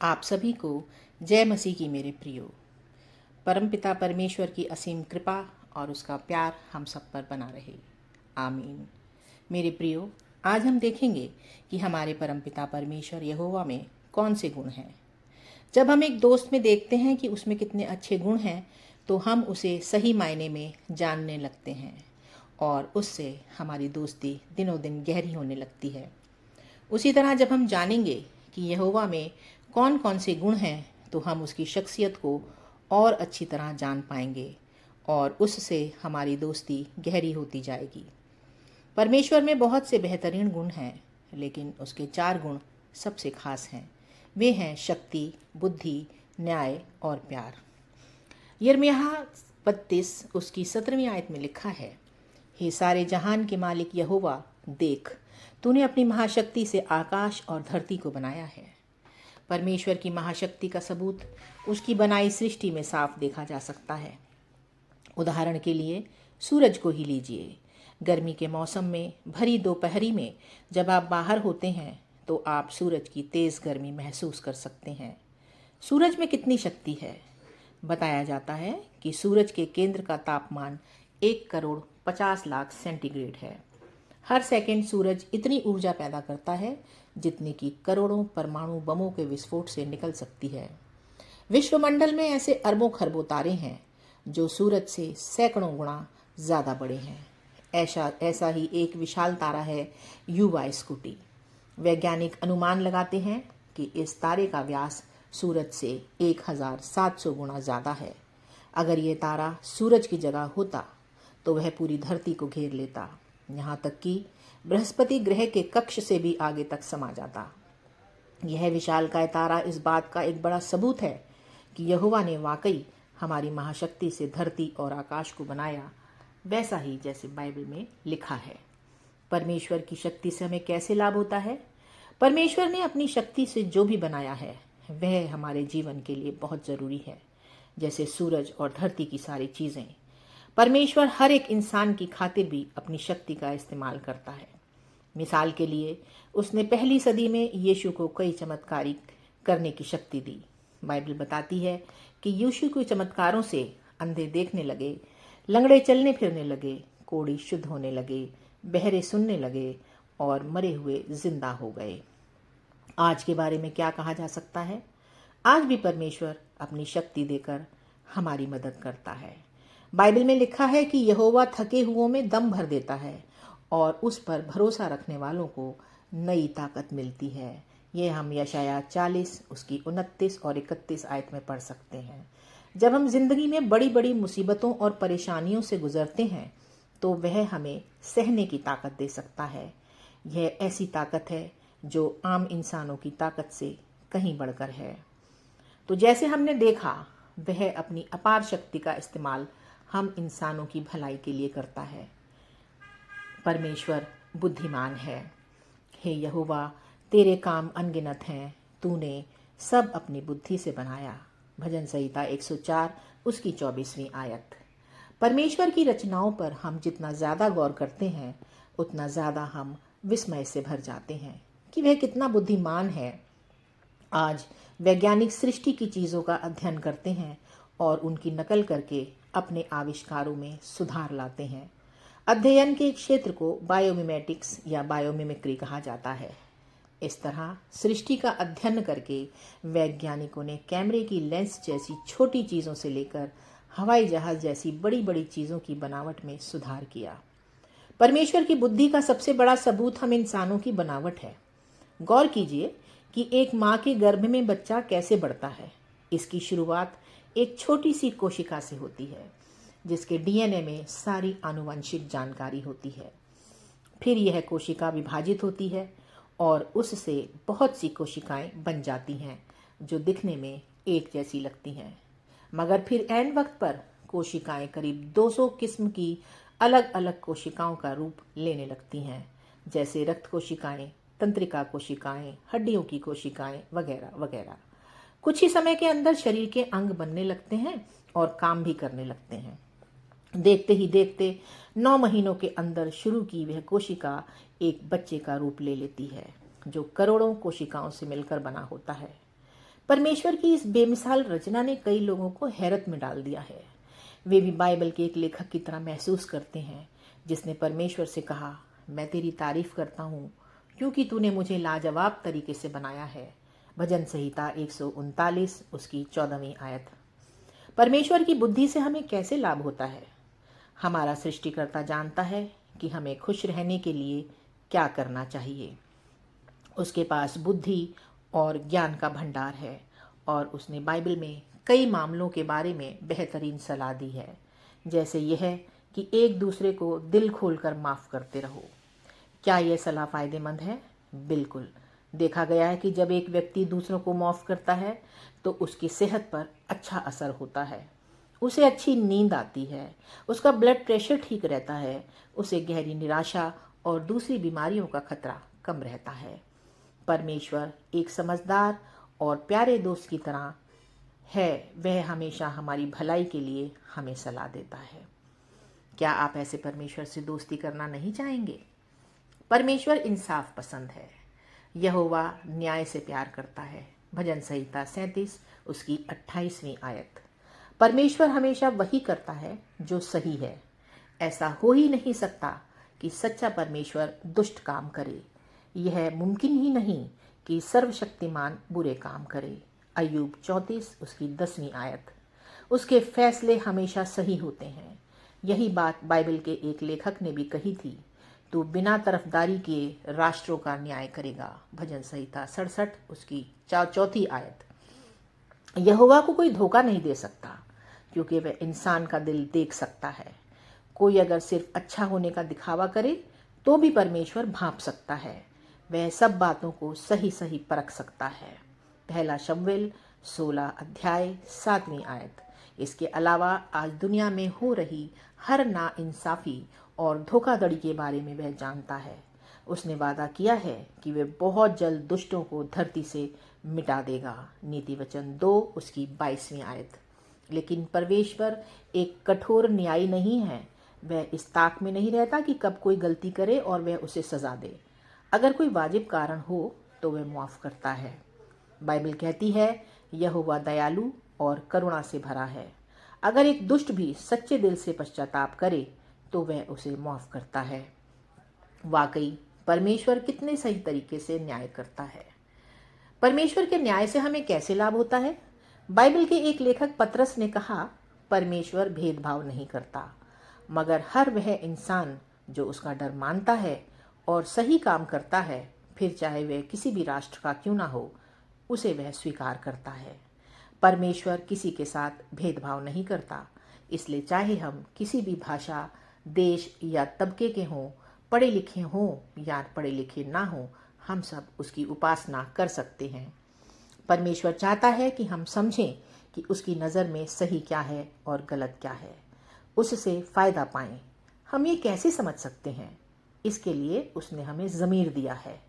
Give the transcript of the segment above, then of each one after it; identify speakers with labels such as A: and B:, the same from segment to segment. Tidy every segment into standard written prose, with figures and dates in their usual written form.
A: आप सभी को जय मसीह की मेरे प्रियो। परमपिता परमेश्वर की असीम कृपा और उसका प्यार हम सब पर बना रहे। आमीन। मेरे प्रियो, आज हम देखेंगे कि हमारे परमपिता परमेश्वर यहोवा में कौन से गुण हैं। जब हम एक दोस्त में देखते हैं कि उसमें कितने अच्छे गुण हैं, तो हम उसे सही मायने में जानने लगते हैं और उससे हमारी दोस्ती दिनों दिन गहरी होने लगती है। उसी तरह जब हम जानेंगे कि यहोवा में कौन कौन से गुण हैं, तो हम उसकी शख्सियत को और अच्छी तरह जान पाएंगे और उससे हमारी दोस्ती गहरी होती जाएगी। परमेश्वर में बहुत से बेहतरीन गुण हैं, लेकिन उसके 4 गुण सबसे खास हैं। वे हैं शक्ति, बुद्धि, न्याय और प्यार। यिर्मयाह 32 उसकी 17वीं आयत में लिखा है, हे सारे जहान के मालिक यहोवा, देख, तूने अपनी महाशक्ति से आकाश और धरती को बनाया है। परमेश्वर की महाशक्ति का सबूत उसकी बनाई सृष्टि में साफ देखा जा सकता है। उदाहरण के लिए सूरज को ही लीजिए। गर्मी के मौसम में भरी दोपहरी में जब आप बाहर होते हैं, तो आप सूरज की तेज़ गर्मी महसूस कर सकते हैं। सूरज में कितनी शक्ति है। बताया जाता है कि सूरज के केंद्र का तापमान 1,50,00,000 सेंटीग्रेड है। हर सेकंड सूरज इतनी ऊर्जा पैदा करता है जितनी कि करोड़ों परमाणु बमों के विस्फोट से निकल सकती है। विश्वमंडल में ऐसे अरबों खरबों तारे हैं जो सूरज से सैकड़ों गुना ज़्यादा बड़े हैं। ऐसा ही एक विशाल तारा है युवा स्कूटी। वैज्ञानिक अनुमान लगाते हैं कि इस तारे का व्यास सूरज से 1700 गुना ज़्यादा है। अगर ये तारा सूरज की जगह होता तो वह पूरी धरती को घेर लेता, यहाँ तक कि बृहस्पति ग्रह के कक्ष से भी आगे तक समा जाता। यह विशालकाय तारा इस बात का एक बड़ा सबूत है कि यहोवा ने वाकई हमारी महाशक्ति से धरती और आकाश को बनाया, वैसा ही जैसे बाइबल में लिखा है। परमेश्वर की शक्ति से हमें कैसे लाभ होता है? परमेश्वर ने अपनी शक्ति से जो भी बनाया है वह हमारे जीवन के लिए बहुत ज़रूरी है, जैसे सूरज और धरती की सारी चीज़ें। परमेश्वर हर एक इंसान की खातिर भी अपनी शक्ति का इस्तेमाल करता है। मिसाल के लिए उसने पहली सदी में यीशु को कई चमत्कारी करने की शक्ति दी। बाइबल बताती है कि यीशु के चमत्कारों से अंधे देखने लगे, लंगड़े चलने फिरने लगे, कोढ़ी शुद्ध होने लगे, बहरे सुनने लगे और मरे हुए जिंदा हो गए। आज के बारे में क्या कहा जा सकता है? आज भी परमेश्वर अपनी शक्ति देकर हमारी मदद करता है। बाइबल में लिखा है कि यहोवा थके हुओं में दम भर देता है और उस पर भरोसा रखने वालों को नई ताकत मिलती है। ये हम यशाया 40 उसकी 29 और 31 आयत में पढ़ सकते हैं। जब हम जिंदगी में बड़ी बड़ी मुसीबतों और परेशानियों से गुजरते हैं, तो वह हमें सहने की ताकत दे सकता है। यह ऐसी ताकत है जो आम इंसानों की ताकत से कहीं बढ़कर है। तो जैसे हमने देखा, वह अपनी अपार शक्ति का इस्तेमाल हम इंसानों की भलाई के लिए करता है। परमेश्वर बुद्धिमान है। हे यहोवा, तेरे काम अनगिनत हैं, तूने सब अपनी बुद्धि से बनाया। भजन संहिता 104 उसकी 24वीं आयत। परमेश्वर की रचनाओं पर हम जितना ज़्यादा गौर करते हैं, उतना ज़्यादा हम विस्मय से भर जाते हैं कि वह कितना बुद्धिमान है। आज वैज्ञानिक सृष्टि की चीज़ों का अध्ययन करते हैं और उनकी नकल करके अपने आविष्कारों में सुधार लाते हैं। अध्ययन के क्षेत्र को बायोमिमेटिक्स या बायोमिमिक्री कहा जाता है। इस तरह सृष्टि का अध्ययन करके वैज्ञानिकों ने कैमरे की लेंस जैसी छोटी चीज़ों से लेकर हवाई जहाज़ जैसी बड़ी बड़ी चीज़ों की बनावट में सुधार किया। परमेश्वर की बुद्धि का सबसे बड़ा सबूत हम इंसानों की बनावट है। गौर कीजिए कि एक माँ के गर्भ में बच्चा कैसे बढ़ता है। इसकी शुरुआत एक छोटी सी कोशिका से होती है, जिसके डीएनए में सारी आनुवंशिक जानकारी होती है। फिर यह कोशिका विभाजित होती है और उससे बहुत सी कोशिकाएं बन जाती हैं जो दिखने में एक जैसी लगती हैं। मगर फिर ऐन वक्त पर कोशिकाएं करीब 200 किस्म की अलग अलग कोशिकाओं का रूप लेने लगती हैं, जैसे रक्त कोशिकाएं, तंत्रिका कोशिकाएं, हड्डियों की कोशिकाएं वगैरह वगैरह। कुछ ही समय के अंदर शरीर के अंग बनने लगते हैं और काम भी करने लगते हैं। देखते ही देखते 9 महीनों के अंदर शुरू की वह कोशिका एक बच्चे का रूप ले लेती है, जो करोड़ों कोशिकाओं से मिलकर बना होता है। परमेश्वर की इस बेमिसाल रचना ने कई लोगों को हैरत में डाल दिया है। वे भी बाइबल के एक लेखक की तरह महसूस करते हैं जिसने परमेश्वर से कहा, मैं तेरी तारीफ करता हूँ क्योंकि तूने मुझे लाजवाब तरीके से बनाया है। भजन संहिता 139 उसकी 14वीं आयत। परमेश्वर की बुद्धि से हमें कैसे लाभ होता है? हमारा सृष्टिकर्ता जानता है कि हमें खुश रहने के लिए क्या करना चाहिए। उसके पास बुद्धि और ज्ञान का भंडार है और उसने बाइबल में कई मामलों के बारे में बेहतरीन सलाह दी है, जैसे यह कि एक दूसरे को दिल खोलकर माफ़ करते रहो। क्या यह सलाह फ़ायदेमंद है? बिल्कुल। देखा गया है कि जब एक व्यक्ति दूसरों को माफ़ करता है तो उसकी सेहत पर अच्छा असर होता है। उसे अच्छी नींद आती है, उसका ब्लड प्रेशर ठीक रहता है, उसे गहरी निराशा और दूसरी बीमारियों का खतरा कम रहता है। परमेश्वर एक समझदार और प्यारे दोस्त की तरह है, वह हमेशा हमारी भलाई के लिए हमें सलाह देता है। क्या आप ऐसे परमेश्वर से दोस्ती करना नहीं चाहेंगे? परमेश्वर इंसाफ पसंद है। यहोवा न्याय से प्यार करता है। भजन संहिता 37 उसकी 28वीं आयत। परमेश्वर हमेशा वही करता है जो सही है। ऐसा हो ही नहीं सकता कि सच्चा परमेश्वर दुष्ट काम करे। यह मुमकिन ही नहीं कि सर्वशक्तिमान बुरे काम करे। अय्यूब 34 उसकी 10वीं आयत। उसके फैसले हमेशा सही होते हैं। यही बात बाइबल के एक लेखक ने भी कही थी, तू बिना तरफदारी किए राष्ट्रों का न्याय करेगा। भजन संहिता 67 उसकी 4वीं आयत। यहोवा को कोई धोखा नहीं दे सकता क्योंकि वह इंसान का दिल देख सकता है। कोई अगर सिर्फ अच्छा होने का दिखावा करे तो भी परमेश्वर भांप सकता है। वह सब बातों को सही सही परख सकता है। पहला शमूएल 16 अध्याय 7वीं आयत। इसके अलावा आज दुनिया में हो रही हर नाइंसाफी और धोखाधड़ी के बारे में वह जानता है। उसने वादा किया है कि वह बहुत जल्द दुष्टों को धरती से मिटा देगा। नीति वचन 2 उसकी 22वीं आयत। लेकिन परमेश्वर एक कठोर न्यायी नहीं है। वह इस ताक में नहीं रहता कि कब कोई गलती करे और वह उसे सजा दे। अगर कोई वाजिब कारण हो तो वह माफ़ करता है। बाइबल कहती है, यहोवा दयालु और करुणा से भरा है। अगर एक दुष्ट भी सच्चे दिल से पश्चाताप करे तो वह उसे माफ़ करता है। वाकई परमेश्वर कितने सही तरीके से न्याय करता है। परमेश्वर के न्याय से हमें कैसे लाभ होता है? बाइबल के एक लेखक पतरस ने कहा, परमेश्वर भेदभाव नहीं करता, मगर हर वह इंसान जो उसका डर मानता है और सही काम करता है, फिर चाहे वह किसी भी राष्ट्र का क्यों ना हो, उसे वह स्वीकार करता है। परमेश्वर किसी के साथ भेदभाव नहीं करता, इसलिए चाहे हम किसी भी भाषा, देश या तबके के हों, पढ़े लिखे हों या पढ़े लिखे ना हों, हम सब उसकी उपासना कर सकते हैं। परमेश्वर चाहता है कि हम समझें कि उसकी नज़र में सही क्या है और गलत क्या है, उससे फ़ायदा पाएं। हम ये कैसे समझ सकते हैं? इसके लिए उसने हमें ज़मीर दिया है।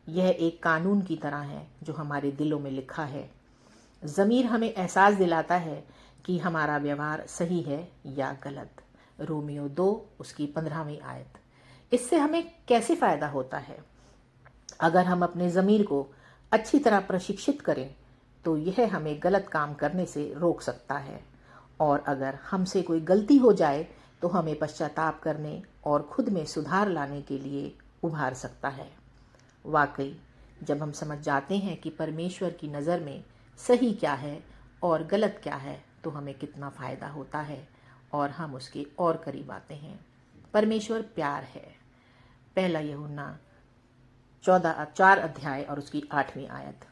A: यह एक कानून की तरह है जो हमारे दिलों में लिखा है। ज़मीर हमें एहसास दिलाता है कि हमारा व्यवहार सही है या गलत। रोमियो 2 उसकी 15वीं आयत। इससे हमें कैसे फ़ायदा होता है? अगर हम अपने ज़मीर को अच्छी तरह प्रशिक्षित करें तो यह हमें गलत काम करने से रोक सकता है, और अगर हमसे कोई गलती हो जाए तो हमें पश्चाताप करने और खुद में सुधार लाने के लिए उभार सकता है। वाकई जब हम समझ जाते हैं कि परमेश्वर की नज़र में सही क्या है और गलत क्या है तो हमें कितना फ़ायदा होता है और हम उसके और करीब आते हैं। परमेश्वर प्यार है। पहला यूहन्ना 4 अध्याय और उसकी 8वीं आयत।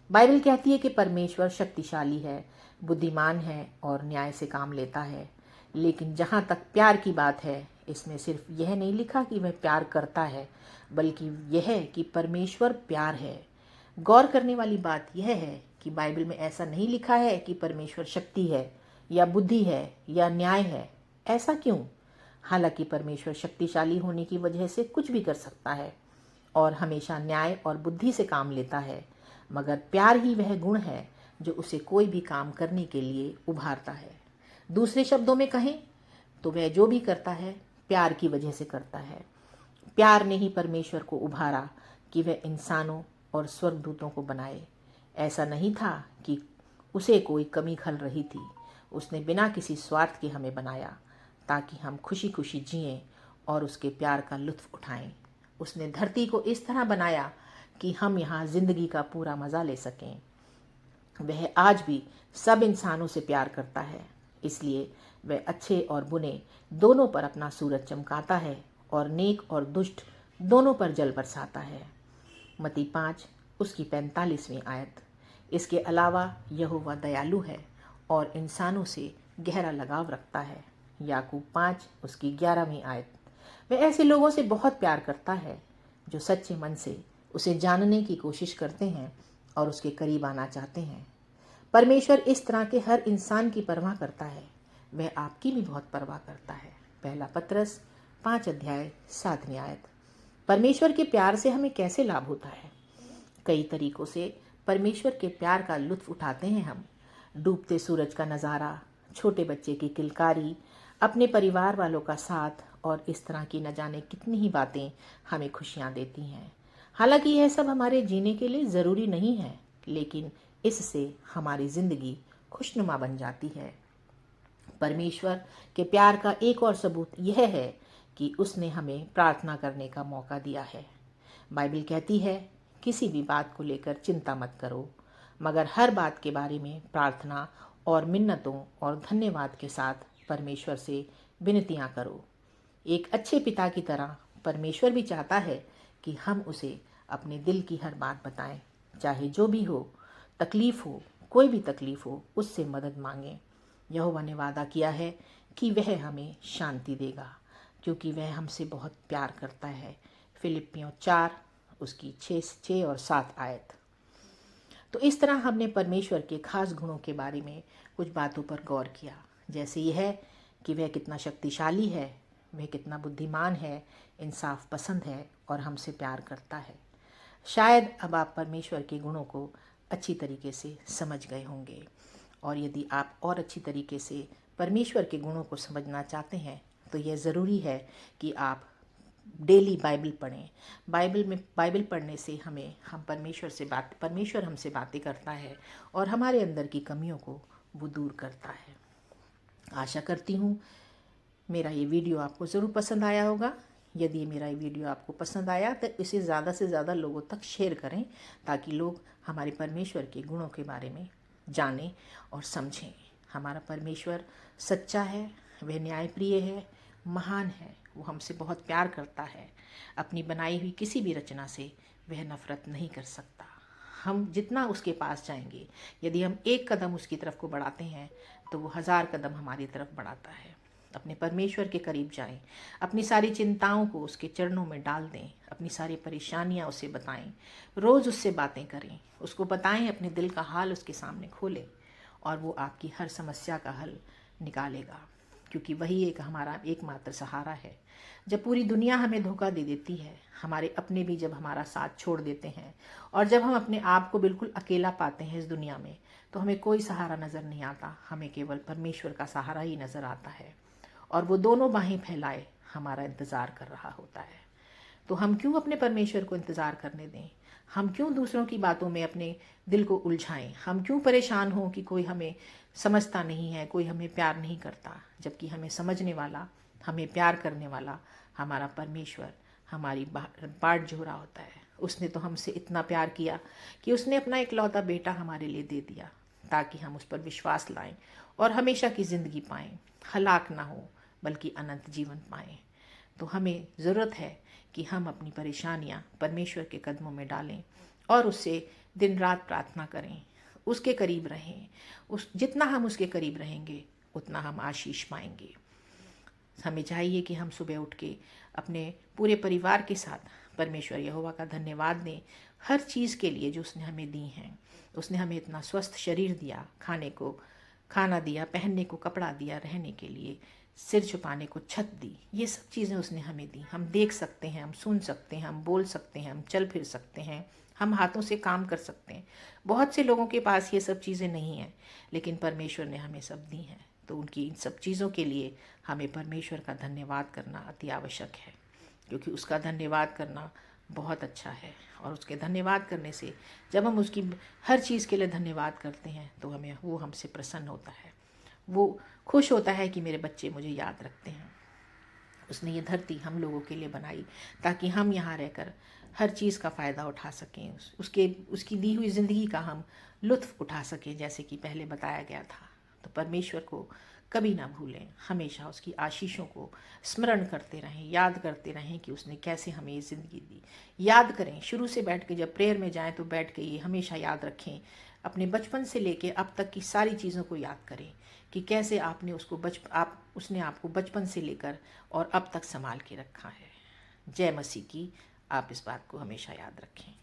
A: बाइबल कहती है कि परमेश्वर शक्तिशाली है, बुद्धिमान है और न्याय से काम लेता है। लेकिन जहाँ तक प्यार की बात है, इसमें सिर्फ यह नहीं लिखा कि वह प्यार करता है, बल्कि यह है कि परमेश्वर प्यार है। गौर करने वाली बात यह है कि बाइबल में ऐसा नहीं लिखा है कि परमेश्वर शक्ति है या बुद्धि है या न्याय है। ऐसा क्यों? हालांकि परमेश्वर शक्तिशाली होने की वजह से कुछ भी कर सकता है और हमेशा न्याय और बुद्धि से काम लेता है, मगर प्यार ही वह गुण है जो उसे कोई भी काम करने के लिए उभारता है। दूसरे शब्दों में कहें तो वह जो भी करता है प्यार की वजह से करता है। प्यार ने ही परमेश्वर को उभारा कि वह इंसानों और स्वर्गदूतों को बनाए। ऐसा नहीं था कि उसे कोई कमी खल रही थी। उसने बिना किसी स्वार्थ के हमें बनाया ताकि हम खुशी खुशी जिएं और उसके प्यार का लुत्फ़ उठाएं। उसने धरती को इस तरह बनाया कि हम यहाँ ज़िंदगी का पूरा मज़ा ले सकें। वह आज भी सब इंसानों से प्यार करता है, इसलिए वह अच्छे और बुरे दोनों पर अपना सूरज चमकाता है और नेक और दुष्ट दोनों पर जल बरसाता है। मत्ती 5 उसकी 45वीं आयत। इसके अलावा यहोवा दयालु है और इंसानों से गहरा लगाव रखता है। याकूब 5 उसकी 11वीं आयत। वह ऐसे लोगों से बहुत प्यार करता है जो सच्चे मन से उसे जानने की कोशिश करते हैं और उसके करीब आना चाहते हैं। परमेश्वर इस तरह के हर इंसान की परवाह करता है। वह आपकी भी बहुत परवाह करता है। पहला पत्रस 5 अध्याय 7वीं आयत। परमेश्वर के प्यार से हमें कैसे लाभ होता है? कई तरीकों से परमेश्वर के प्यार का लुत्फ उठाते हैं हम। डूबते सूरज का नज़ारा, छोटे बच्चे की किलकारी, अपने परिवार वालों का साथ और इस तरह की न जाने कितनी ही बातें हमें खुशियाँ देती हैं। हालांकि यह सब हमारे जीने के लिए ज़रूरी नहीं है, लेकिन इससे हमारी ज़िंदगी खुशनुमा बन जाती है। परमेश्वर के प्यार का एक और सबूत यह है कि उसने हमें प्रार्थना करने का मौका दिया है। बाइबल कहती है, किसी भी बात को लेकर चिंता मत करो, मगर हर बात के बारे में प्रार्थना और मिन्नतों और धन्यवाद के साथ परमेश्वर से विनतियां करो। एक अच्छे पिता की तरह परमेश्वर भी चाहता है कि हम उसे अपने दिल की हर बात बताएं, चाहे जो भी हो, तकलीफ़ हो, कोई भी तकलीफ़ हो, उससे मदद मांगें। यहोवा ने वादा किया है कि वह हमें शांति देगा, क्योंकि वह हमसे बहुत प्यार करता है। फिलिपियों 4 उसकी 6 और 7 आयत। तो इस तरह हमने परमेश्वर के खास गुणों के बारे में कुछ बातों पर गौर किया, जैसे यह कि वह कितना शक्तिशाली है, वह कितना बुद्धिमान है, इंसाफ पसंद है और हमसे प्यार करता है। शायद अब आप परमेश्वर के गुणों को अच्छी तरीके से समझ गए होंगे, और यदि आप और अच्छी तरीके से परमेश्वर के गुणों को समझना चाहते हैं तो यह ज़रूरी है कि आप डेली बाइबल पढ़ें। बाइबल पढ़ने से हम परमेश्वर हमसे बातें करता है और हमारे अंदर की कमियों को वो दूर करता है। आशा करती हूँ मेरा ये वीडियो आपको ज़रूर पसंद आया होगा। यदि मेरा ये वीडियो आपको पसंद आया तो इसे ज़्यादा से ज़्यादा लोगों तक शेयर करें, ताकि लोग हमारे परमेश्वर के गुणों के बारे में जानें और समझें। हमारा परमेश्वर सच्चा है, वह न्यायप्रिय है, महान है, वो हमसे बहुत प्यार करता है। अपनी बनाई हुई किसी भी रचना से वह नफ़रत नहीं कर सकता। हम जितना उसके पास जाएंगे, यदि हम एक कदम उसकी तरफ को बढ़ाते हैं तो वो 1000 कदम हमारी तरफ बढ़ाता है। अपने परमेश्वर के करीब जाएं, अपनी सारी चिंताओं को उसके चरणों में डाल दें, अपनी सारी परेशानियां उसे बताएं, रोज़ उससे बातें करें, उसको बताएं, अपने दिल का हाल उसके सामने खोलें और वो आपकी हर समस्या का हल निकालेगा, क्योंकि वही एक हमारा एकमात्र सहारा है। जब पूरी दुनिया हमें धोखा दे देती है, हमारे अपने भी जब हमारा साथ छोड़ देते हैं और जब हम अपने आप को बिल्कुल अकेला पाते हैं इस दुनिया में, तो हमें कोई सहारा नज़र नहीं आता, हमें केवल परमेश्वर का सहारा ही नज़र आता है और वो दोनों बाहें फैलाए हमारा इंतज़ार कर रहा होता है। तो हम क्यों अपने परमेश्वर को इंतज़ार करने दें? हम क्यों दूसरों की बातों में अपने दिल को उलझाएं? हम क्यों परेशान हों कि कोई हमें समझता नहीं है, कोई हमें प्यार नहीं करता, जबकि हमें समझने वाला, हमें प्यार करने वाला हमारा परमेश्वर हमारी बाट जो रहा होता है। उसने तो हमसे इतना प्यार किया कि उसने अपना इकलौता बेटा हमारे लिए दे दिया, ताकि हम उस पर विश्वास लाएं और हमेशा की ज़िंदगी पाएं, हलाक ना हो बल्कि अनंत जीवन पाएं। तो हमें ज़रूरत है कि हम अपनी परेशानियां परमेश्वर के कदमों में डालें और उससे दिन रात प्रार्थना करें, उसके करीब रहें। जितना हम उसके करीब रहेंगे उतना हम आशीष पाएंगे। हमें चाहिए कि हम सुबह उठ के अपने पूरे परिवार के साथ परमेश्वर यहोवा का धन्यवाद दें हर चीज़ के लिए जो उसने हमें दी हैं। उसने हमें इतना स्वस्थ शरीर दिया, खाने को खाना दिया, पहनने को कपड़ा दिया, रहने के लिए सिर छुपाने को छत दी। ये सब चीज़ें उसने हमें दी। हम देख सकते हैं, हम सुन सकते हैं, हम बोल सकते हैं, हम चल फिर सकते हैं, हम हाथों से काम कर सकते हैं। बहुत से लोगों के पास ये सब चीज़ें नहीं हैं, लेकिन परमेश्वर ने हमें सब दी हैं। तो उनकी इन सब चीज़ों के लिए हमें परमेश्वर का धन्यवाद करना अति आवश्यक है, क्योंकि उसका धन्यवाद करना बहुत अच्छा है। और उसके धन्यवाद करने से, जब हम उसकी हर चीज़ के लिए धन्यवाद करते हैं तो हमें वो हमसे प्रसन्न होता है, वो खुश होता है कि मेरे बच्चे मुझे याद रखते हैं। उसने ये धरती हम लोगों के लिए बनाई ताकि हम यहाँ रहकर हर चीज़ का फ़ायदा उठा सकें, उसकी दी हुई ज़िंदगी का हम लुत्फ़ उठा सकें, जैसे कि पहले बताया गया था। तो परमेश्वर को कभी ना भूलें, हमेशा उसकी आशीषों को स्मरण करते रहें, याद करते रहें कि उसने कैसे हमें ये ज़िंदगी दी। याद करें, शुरू से बैठ के जब प्रेयर में जाएं तो बैठ के ये हमेशा याद रखें, अपने बचपन से लेके अब तक की सारी चीज़ों को याद करें कि कैसे आपने उसने आपको बचपन से लेकर और अब तक संभाल के रखा है। जय मसीह की। आप इस बात को हमेशा याद रखें।